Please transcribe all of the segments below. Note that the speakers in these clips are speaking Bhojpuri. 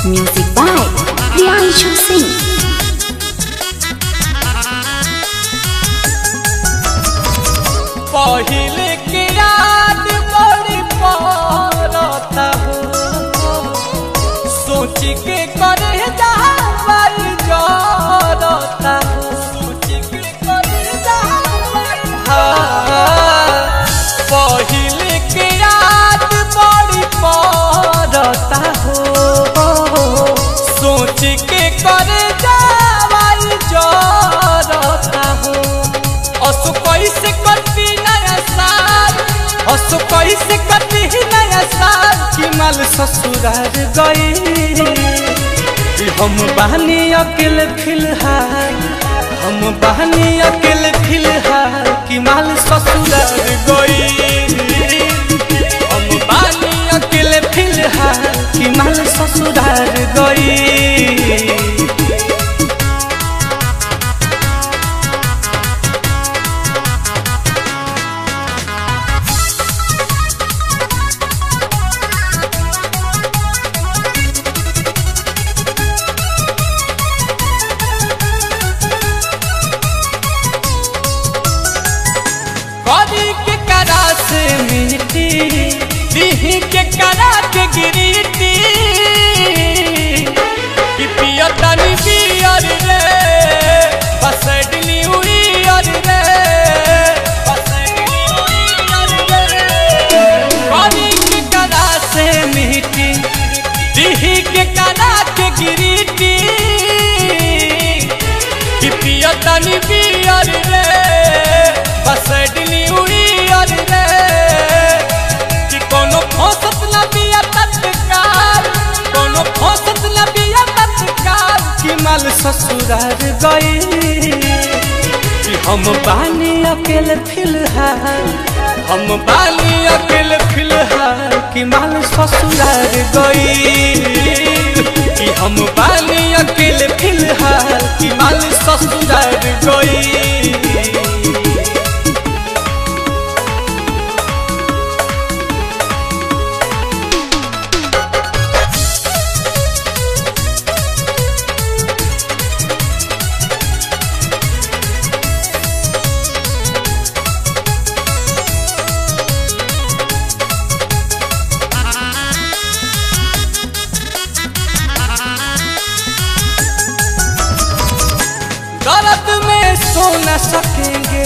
Music by Priyanshu Singh. पहिले के याद बड़ी पड़ता हो, सोच के करे जावल जरता हो, सोच के करे जावल। पहिले के याद बड़ी पड़ता हो, सोच के करे जावल जरता हो। असो कैसे कटी नया साल, असो कैसे कटी नया साल कि माल ससुराल गई। हम बहनी अकेले फिलहाल, हम बहनी अकेले फिलहाल कि माल ससुराल गई। हम बहनी अकेले फिलहाल कि माल ससुराल गई। के करा के गिरीटी कि पियतनी बियर रे बसडनी उइयर रे, बसडनी उइयर रे। करी के करा से मिटी दिही के करा के गिरीटी कि पियतनी बियर रे बसडनी उइयर रे। कोनो फौसत न बिया तत्काल, कोनो फौसत न बिया तत्काल कि माल ससुराल गई। कि हम बानी अकेले फिलहाल, हम बानी अकेले फिलहाल कि माल ससुराल गई। कि हम बानी अकेले फिलहाल कि माल ससुराल गई। दर्द में सो न सकेंगे,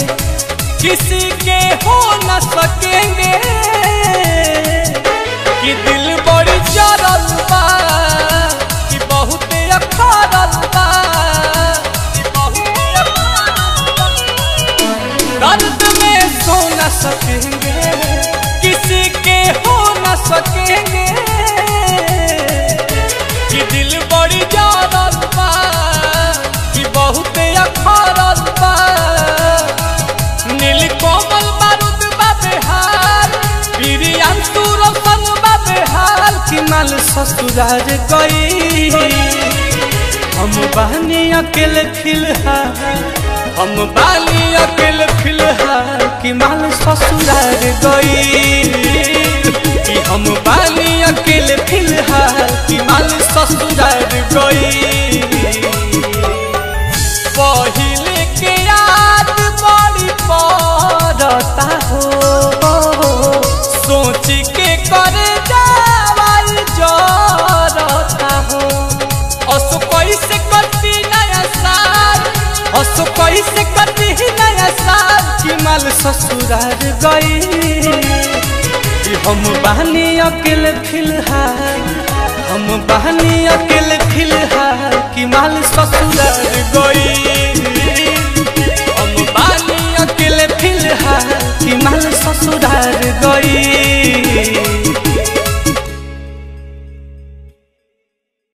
किसी के हो न सकेंगे। कि दिल बड़ी जरल बा, कि बहुत अखरल बा, कि बहुत दर्द में सो न सकेंगे, किसी के हो न सकेंगे। कि दिल बड़ी जरल बा, बहुत अखरल बा। नील कोमल बारूद बाबेहाल, प्रियांशु रोशन बाबेहाल कि माल ससुराल गई। हम बहनी अकेले फिलहाल, हम बहनी अकेले फिलहाल कि माल ससुराल गई। कि हम बहनी अकेले फिलहाल कि माल ससुराल गई। पहिले के याद बड़ी पड़ता हो, सोच के करे जावल जरता हो। असो कैसे कटी नया साल, असो कैसे कटी नया साल कि माल ससुराल गई। हम बहनी अकेले फिलहाल, हम बहनी अकेले फिलहाल कि माल ससुराल गई।